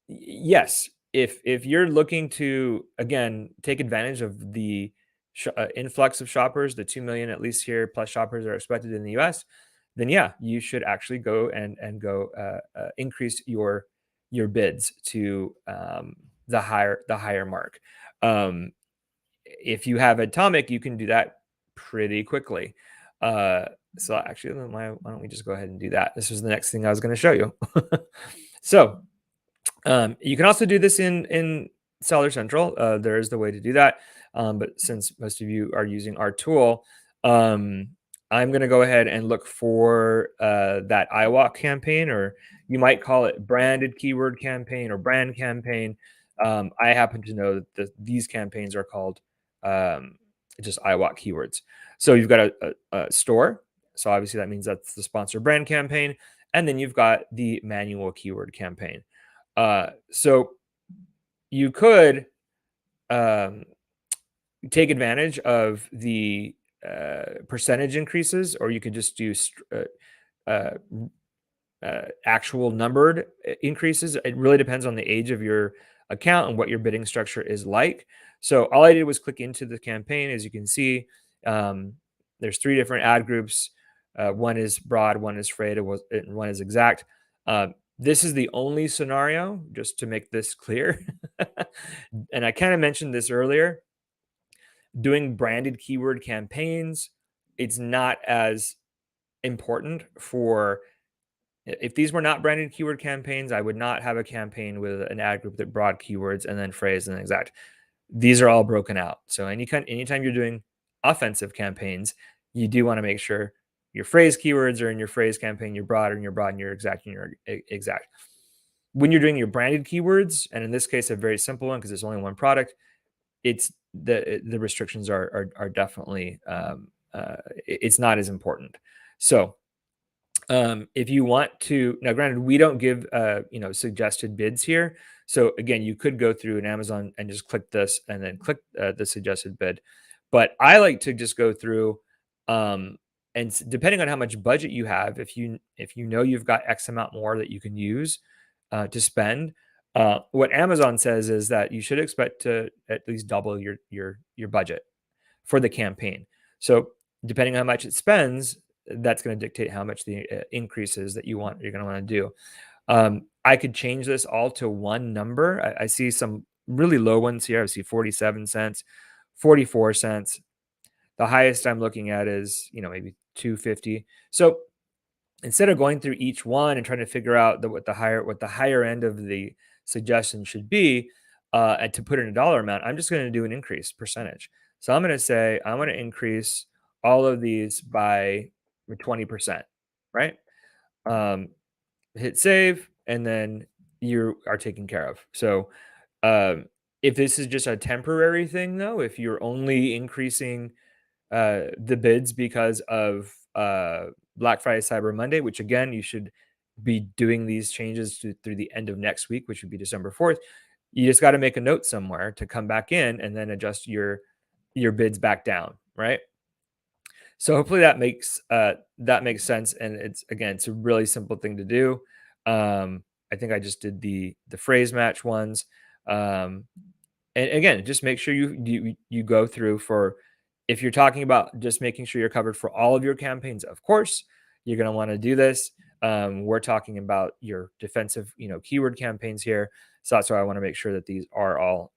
[SPEAKER 1] Yes. If you're looking to again take advantage of the influx of shoppers, the 2 million at least here plus shoppers are expected in the U.S., then yeah, you should actually go and increase your bids to the higher mark. If you have Atomic, you can do that pretty quickly. So actually, why don't we just go ahead and do that? This was the next thing I was going to show you. So you can also do this in Seller Central. There is the way to do that. But since most of you are using our tool, I'm going to go ahead and look for that iWalk campaign, or you might call it branded keyword campaign or brand campaign. I happen to know that these campaigns are called just iWalk keywords. So you've got a store. So obviously that means that's the sponsor brand campaign. And then you've got the manual keyword campaign. So you could take advantage of the percentage increases, or you could just do actual numbered increases. It really depends on the age of your account and what your bidding structure is like. So all I did was click into the campaign. As you can see, there's 3 different ad groups. One is broad, one is frayed, and one is exact. This is the only scenario, just to make this clear. And I kind of mentioned this earlier. Doing branded keyword campaigns, it's not as important for. If these were not branded keyword campaigns, I would not have a campaign with an ad group that broad keywords and then phrase and exact. These are all broken out. So anytime you're doing offensive campaigns, you do want to make sure your phrase keywords are in your phrase campaign, your broad and your broad and your exact and your exact. When you're doing your branded keywords, and in this case, a very simple one because there's only one product, it's the restrictions are definitely it's not as important. So if you want to now, granted, we don't give suggested bids here. So again, you could go through an Amazon and just click this and then click the suggested bid. But I like to just go through and depending on how much budget you have, if you know you've got X amount more that you can use to spend, what Amazon says is that you should expect to at least double your budget for the campaign. So depending on how much it spends, that's going to dictate how much the increases that you're going to want to do. I could change this all to one number. I see some really low ones here. I see 47 cents, 44 cents. The highest I'm looking at is, maybe 250. So instead of going through each one and trying to figure out what the higher end of the suggestion should be, and to put in a dollar amount, I'm just going to do an increase percentage. So I'm going to say I want to increase all of these by 20%, right? Um, Hit save, and then you are taken care of. So um, if this is just a temporary thing, though, if you're only increasing the bids because of Black Friday, Cyber Monday, which again, you should be doing these changes through the end of next week, which would be December 4th. You just got to make a note somewhere to come back in and then adjust your bids back down, right? So hopefully that makes sense, and it's a really simple thing to do. I think I just did the phrase match ones. Um, and again, just make sure you go through for, if you're talking about just making sure you're covered for all of your campaigns, of course, you're going to want to do this. We're talking about your defensive, keyword campaigns here. So that's why I want to make sure that these are all,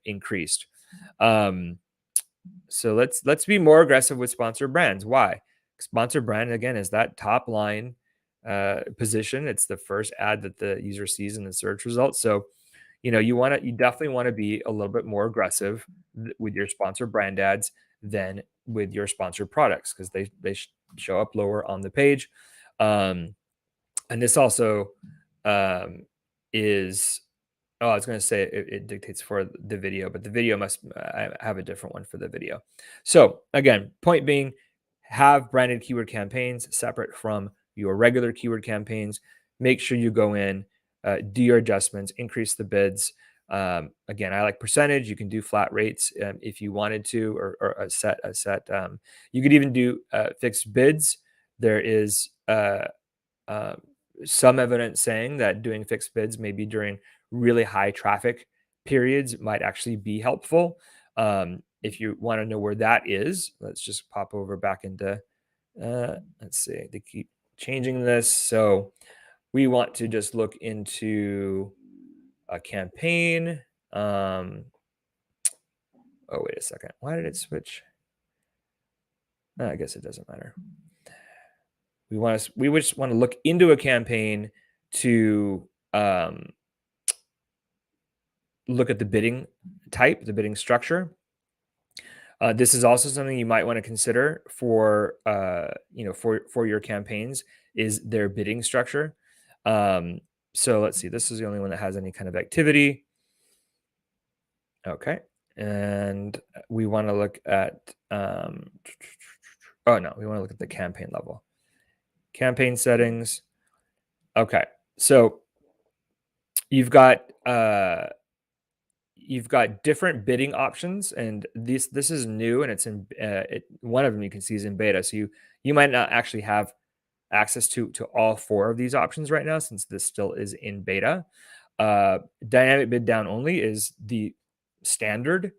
[SPEAKER 1] increased. So let's be more aggressive with sponsored brands. Why? Sponsored brand, again, is that top line position. It's the first ad that the user sees in the search results. So you definitely want to be a little bit more aggressive with your sponsored brand ads than with your sponsored products, because they show up lower on the page. And this also um, is, oh, I was going to say it dictates for the video, but the video must have a different one for the video. So again, point being, have branded keyword campaigns separate from your regular keyword campaigns. Make sure you go in, do your adjustments, increase the bids. Again, I like percentage. You can do flat rates if you wanted to, or a set. You could even do fixed bids. There is uh, some evidence saying that doing fixed bids maybe during really high traffic periods might actually be helpful. If you want to know where that is, let's just pop over back into, let's see, they keep changing this. So we want to just look into a campaign. Oh, wait a second. Why did it switch? I guess it doesn't matter. We just want to look into a campaign to look at the bidding type, the bidding structure. This is also something you might want to consider for for your campaigns, is their bidding structure. So let's see. This is the only one that has any kind of activity. Okay, and we want to look at. Oh no, we want to look at the campaign level. Campaign settings. Okay, so you've got different bidding options, and this is new, and it's in one of them you can see is in beta. So you might not actually have access to all four of these options right now, since this still is in beta. Dynamic bid down only is the standard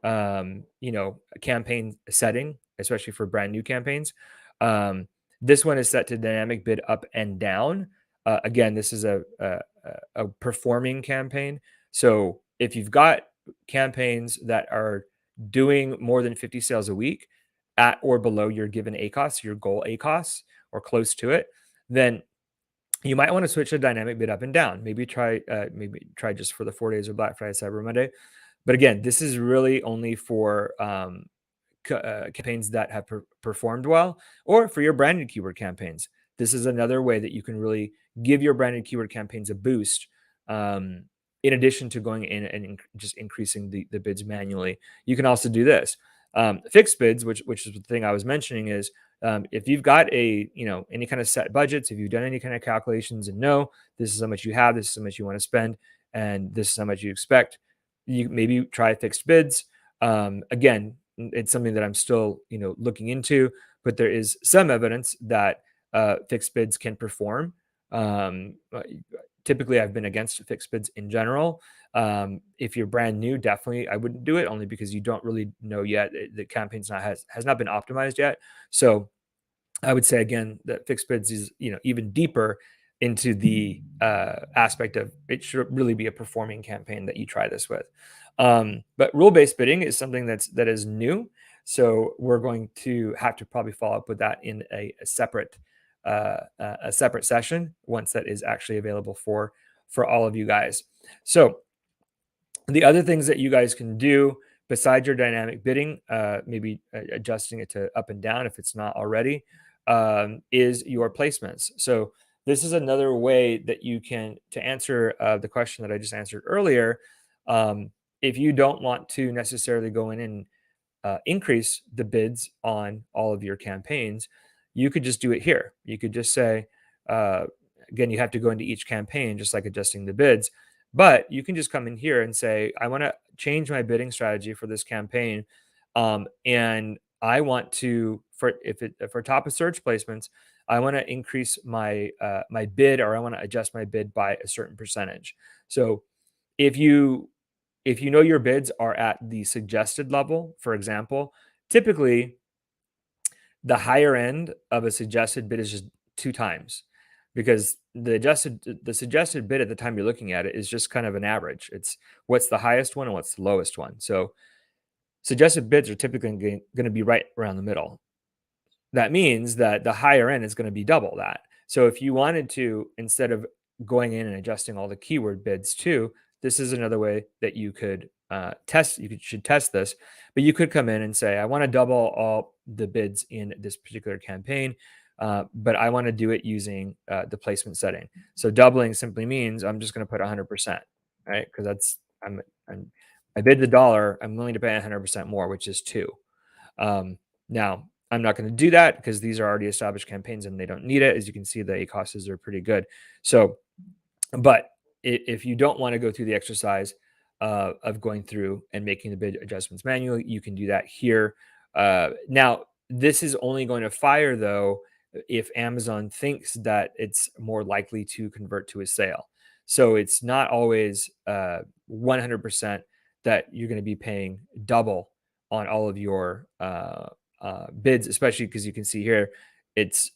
[SPEAKER 1] campaign setting, especially for brand new campaigns. This one is set to dynamic bid up and down. Again, this is a performing campaign. So if you've got campaigns that are doing more than 50 sales a week at or below your given ACOS, your goal ACOS, or close to it, then you might want to switch to dynamic bid up and down. Maybe try just for the 4 days of Black Friday, Cyber Monday. But again, this is really only for campaigns that have performed well, or for your branded keyword campaigns. This is another way that you can really give your branded keyword campaigns a boost. In addition to going in and just increasing the bids manually, you can also do this. Fixed bids, which is the thing I was mentioning, is if you've got any kind of set budgets, if you've done any kind of calculations and know this is how much you have, this is how much you want to spend, and this is how much you expect, you maybe try fixed bids. Again, it's something that I'm still looking into, but there is some evidence that fixed bids can perform. Typically, I've been against fixed bids in general. If you're brand new, definitely I wouldn't do it, only because you don't really know yet. The campaign's has not been optimized yet. So I would say again that fixed bids is even deeper into the aspect of it should really be a performing campaign that you try this with. But rule-based bidding is something that is new. So we're going to have to probably follow up with that in a separate a separate session once that is actually available for all of you guys. So the other things that you guys can do besides your dynamic bidding, maybe adjusting it to up and down if it's not already, is your placements. So this is another way that you can, to answer the question that I just answered earlier. If you don't want to necessarily go in and increase the bids on all of your campaigns, you could just do it here. You could just say, uh, again, you have to go into each campaign, just like adjusting the bids, but you can just come in here and say, I want to change my bidding strategy for this campaign. And I want to, for top of search placements, I want to increase my bid, or I want to adjust my bid by a certain percentage. So if you know your bids are at the suggested level, for example, typically the higher end of a suggested bid is just 2 times, because the suggested bid at the time you're looking at it is just kind of an average. It's what's the highest one and what's the lowest one. So suggested bids are typically gonna be right around the middle. That means that the higher end is going to be double that. So if you wanted to, instead of going in and adjusting all the keyword bids too, this is another way that you could test. Should test this, but you could come in and say, I want to double all the bids in this particular campaign, but I want to do it using the placement setting. So doubling simply means I'm just going to put 100%, right? Because I'm I bid the dollar, I'm willing to pay 100% more, which is 2. Now, I'm not going to do that because these are already established campaigns and they don't need it. As you can see, the ACOSs are pretty good. So, but if you don't want to go through the exercise of going through and making the bid adjustments manually, you can do that here. Now, this is only going to fire though if Amazon thinks that it's more likely to convert to a sale. So it's not always 100% that you're going to be paying double on all of your bids, especially because you can see here it's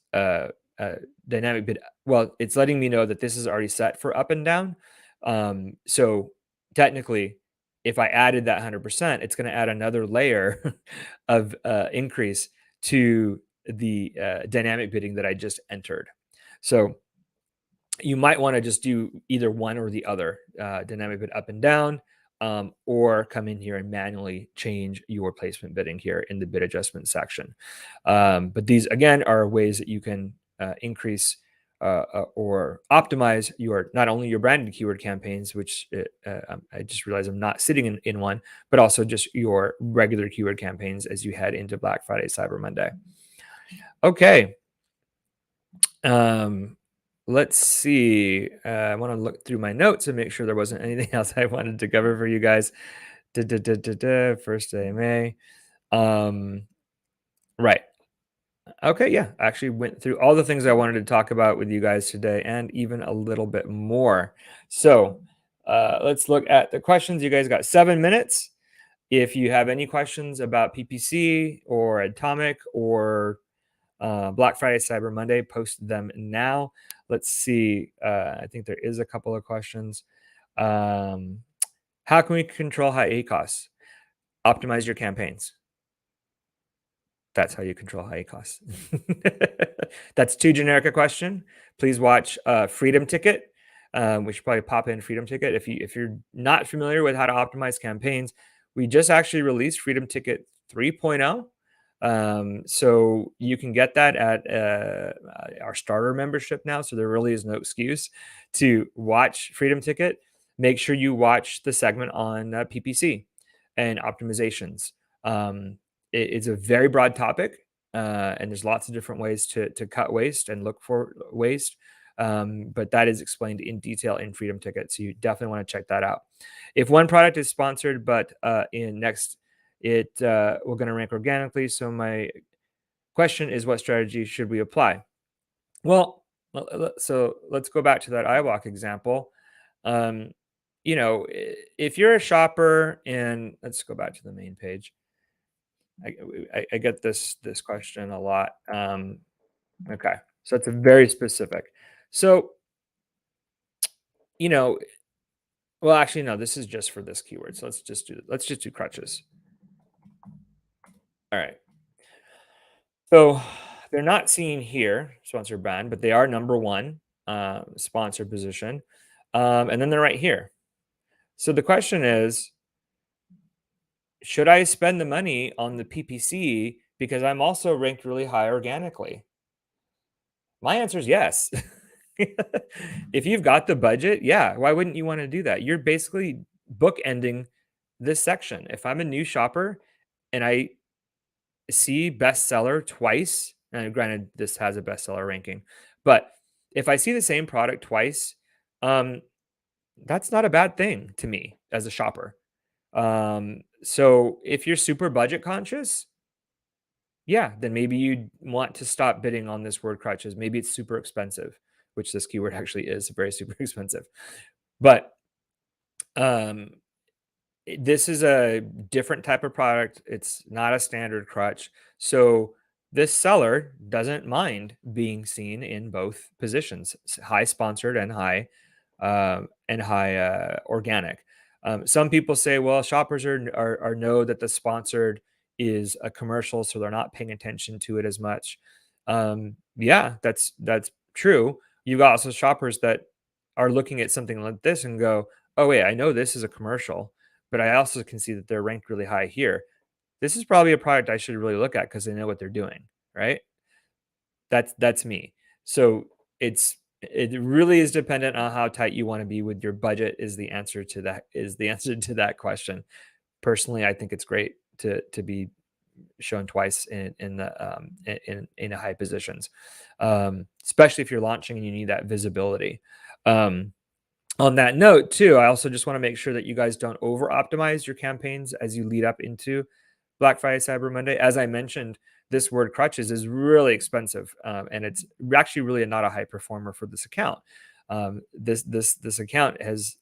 [SPEAKER 1] dynamic bid. Well, it's letting me know that this is already set for up and down. So technically, if I added that 100%, it's going to add another layer of increase to the dynamic bidding that I just entered. So you might want to just do either one or the other, dynamic bid up and down, or come in here and manually change your placement bidding here in the bid adjustment section. But these, again, are ways that you can increase or optimize your, not only your branded keyword campaigns, which I just realized I'm not sitting in one, but also just your regular keyword campaigns as you head into Black Friday, Cyber Monday. Okay. Let's see. I want to look through my notes and make sure there wasn't anything else I wanted to cover for you guys. First day of May. Right. Okay. Yeah. I actually went through all the things I wanted to talk about with you guys today and even a little bit more. So let's look at the questions. You guys got 7 minutes. If you have any questions about PPC or Atomic or Black Friday, Cyber Monday, post them now. Let's see. I think there is a couple of questions. How can we control high ACOS? Optimize your campaigns. That's how you control high ACOS. That's too generic a question. Please watch Freedom Ticket. We should probably pop in Freedom Ticket. If you're not familiar with how to optimize campaigns, we just actually released Freedom Ticket 3.0. So you can get that at our starter membership now. So there really is no excuse to watch Freedom Ticket. Make sure you watch the segment on PPC and optimizations. It's a very broad topic, and there's lots of different ways to cut waste and look for waste. But that is explained in detail in Freedom Ticket. So you definitely want to check that out. If one product is sponsored, but in next, we're going to rank organically. So my question is, what strategy should we apply? Well, so let's go back to that iWalk example. If you're a shopper, and let's go back to the main page. I get this question a lot. Okay, so it's a very specific. So, you know, well, actually, no, this is just for this keyword. So let's just do crutches. All right. So They're not seen here, sponsored brand, but they are number one sponsor position. And then they're right here. So the question is, should I spend the money on the PPC because I'm also ranked really high organically? My answer is yes. If you've got the budget, yeah, why wouldn't you want to do that? You're basically bookending this section. If I'm a new shopper and I see bestseller twice, and granted, this has a bestseller ranking, but if I see the same product twice, um, that's not a bad thing to me as a shopper. So if you're super budget conscious, yeah, then maybe you want to stop bidding on this word crutches. Maybe it's super expensive, which this keyword actually is very super expensive. But um, this is a different type of product. It's not a standard crutch. So this seller doesn't mind being seen in both positions, high sponsored and high organic. Some people say, well, shoppers are know that the sponsored is a commercial, so they're not paying attention to it as much. Yeah, that's true. You've got also shoppers that are looking at something like this and go, oh wait, I know this is a commercial, but I also can see that they're ranked really high here. This is probably a product I should really look at because they know what they're doing, right? That's me. So it really is dependent on how tight you want to be with your budget is the answer to that question. Personally, I think it's great to be shown twice in the in high positions, especially if you're launching and you need that visibility. Um, on that note, too, I also just want to make sure that you guys don't over optimize your campaigns as you lead up into Black Friday, Cyber Monday. As I mentioned, this word crutches is really expensive, and it's actually really not a high performer for this account. This account has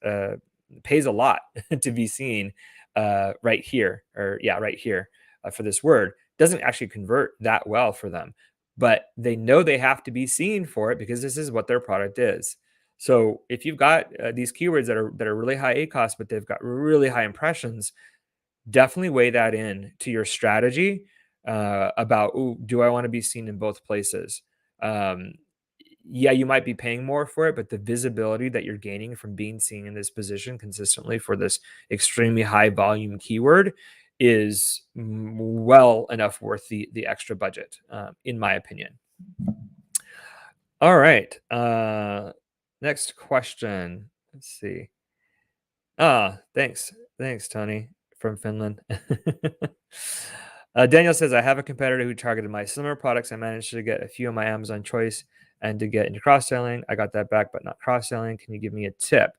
[SPEAKER 1] pays a lot to be seen right here, or yeah, right here for this word. Doesn't actually convert that well for them, but they know they have to be seen for it because this is what their product is. So if you've got these keywords that are really high ACOS, but they've got really high impressions, definitely weigh that in to your strategy about, ooh, do I want to be seen in both places? Um, yeah, you might be paying more for it, but the visibility that you're gaining from being seen in this position consistently for this extremely high volume keyword is well enough worth the extra budget, in my opinion. All right. Next question. Let's see. Thanks. Thanks, Tony from Finland. Daniel says, I have a competitor who targeted my similar products. I managed to get a few on my Amazon choice and to get into cross selling. I got that back, but not cross selling. Can you give me a tip?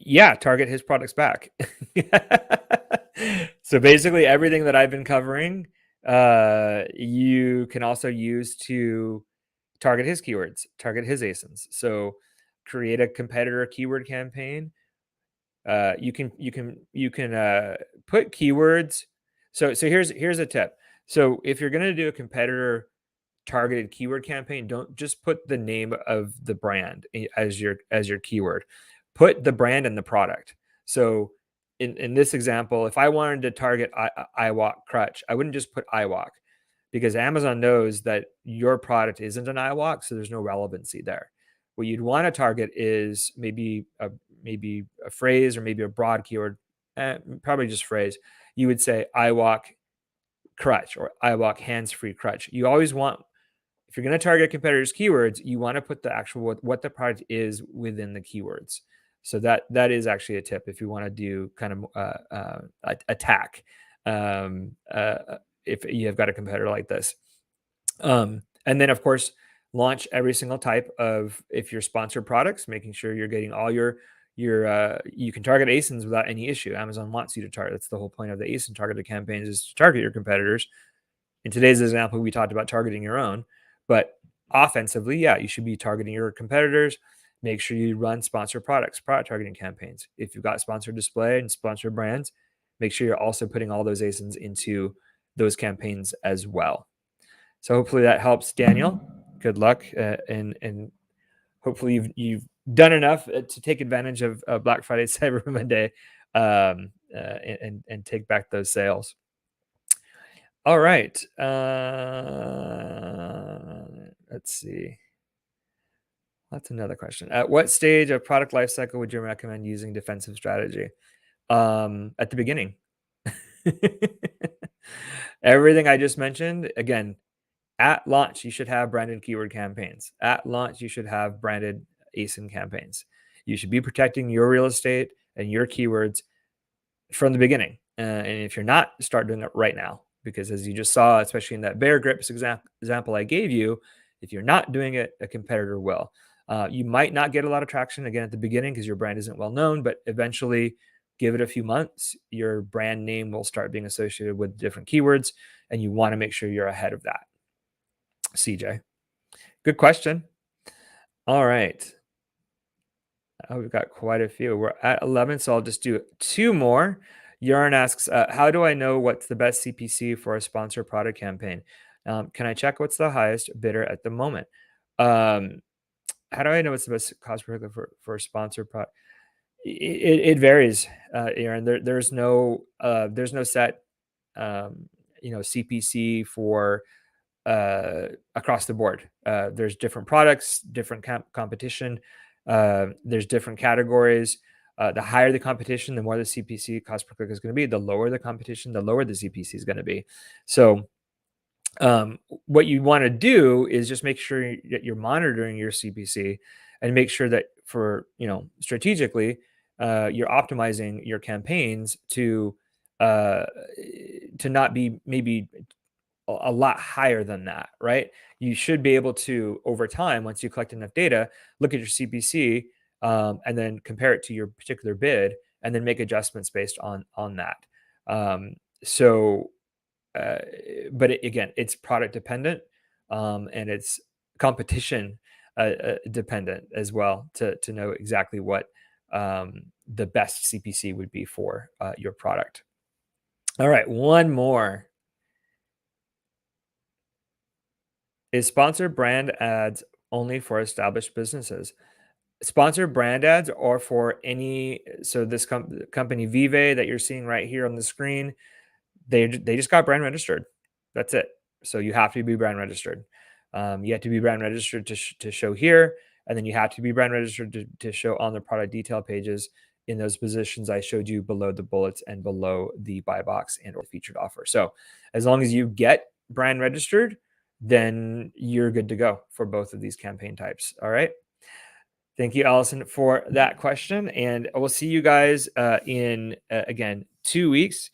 [SPEAKER 1] Yeah, target his products back. So basically, everything that I've been covering, you can also use to target his keywords, target his ASINs. So create a competitor keyword campaign. You can put keywords. So here's a tip. So if you're going to do a competitor targeted keyword campaign, don't just put the name of the brand as your keyword. Put the brand and the product. So in this example, if I wanted to target iWalk crutch, I wouldn't just put iWalk because Amazon knows that your product isn't an iWalk, so there's no relevancy there. What you'd want to target is maybe a phrase or maybe a broad keyword, probably just phrase. You would say iWalk crutch or iWalk hands-free crutch. You always want, if you're going to target competitors' keywords, you want to put the actual what the product is within the keywords. So that is actually a tip if you want to do kind of attack if you have got a competitor like this. And then of course, launch every single type of, if you're sponsored products, making sure you're getting all your you can target ASINs without any issue. Amazon wants you to target. That's the whole point of the ASIN targeted campaigns, is to target your competitors. In today's example, we talked about targeting your own, but offensively, yeah, you should be targeting your competitors. Make sure you run sponsored products, product targeting campaigns. If you've got sponsored display and sponsored brands, make sure you're also putting all those ASINs into those campaigns as well. So hopefully that helps, Daniel. Good luck, and hopefully you've done enough to take advantage of Black Friday, Cyber Monday, and take back those sales. All right. Let's see. That's another question. At what stage of product lifecycle would you recommend using defensive strategy? At the beginning. Everything I just mentioned, again, at launch, you should have branded keyword campaigns. At launch, you should have branded ASIN campaigns. You should be protecting your real estate and your keywords from the beginning. And if you're not, start doing it right now. Because as you just saw, especially in that Bear Grips example I gave you, if you're not doing it, a competitor will. You might not get a lot of traction again at the beginning because your brand isn't well known, but eventually, give it a few months, your brand name will start being associated with different keywords, and you want to make sure you're ahead of that. CJ, good question. All right. Oh, we've got quite a few. We're at 11, so I'll just do two more. Yarn asks, how do I know what's the best CPC for a sponsored product campaign? Can I check what's the highest bidder at the moment? How do I know what's the best cost per click for a sponsored product? It varies, Aaron. There's no set CPC for across the board. There's different products, different competition. There's different categories. The higher the competition, the more the CPC cost per click is going to be. The lower the competition, the lower the CPC is going to be. So what you want to do is just make sure that you're monitoring your CPC and make sure that for strategically you're optimizing your campaigns uh, to not be maybe a lot higher than that, right? You should be able to, over time, once you collect enough data, look at your CPC and then compare it to your particular bid, and then make adjustments based on that. Um, so, uh, but again, it's product dependent and it's competition dependent as well to know exactly what the best CPC would be for your product. All right, one more. Is sponsored brand ads only for established businesses? Sponsored brand ads are for any. So this company Vive that you're seeing right here on the screen, they just got brand registered. That's it. So you have to be brand registered. You have to be brand registered to show here, and then you have to be brand registered to show on the product detail pages in those positions I showed you below the bullets and below the buy box and or featured offer. So as long as you get brand registered, then you're good to go for both of these campaign types. All right. Thank you, Allison, for that question. And we'll see you guys in, again, 2 weeks.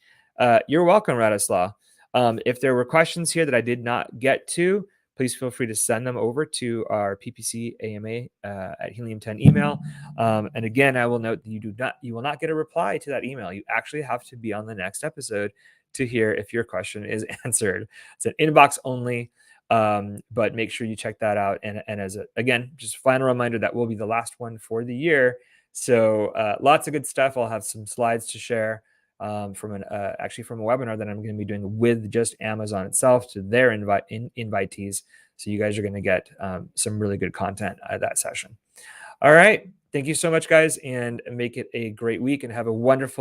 [SPEAKER 1] You're welcome, Radislaw. If there were questions here that I did not get to, please feel free to send them over to our PPC AMA at Helium 10 email. And again, I will note that you will not get a reply to that email. You actually have to be on the next episode to hear if your question is answered. It's an inbox only. But make sure you check that out. And as again, just final reminder, that will be the last one for the year. So lots of good stuff. I'll have some slides to share from actually from a webinar that I'm going to be doing with just Amazon itself to their invitees. So you guys are going to get some really good content out of that session. All right. Thank you so much, guys, and make it a great week and have a wonderful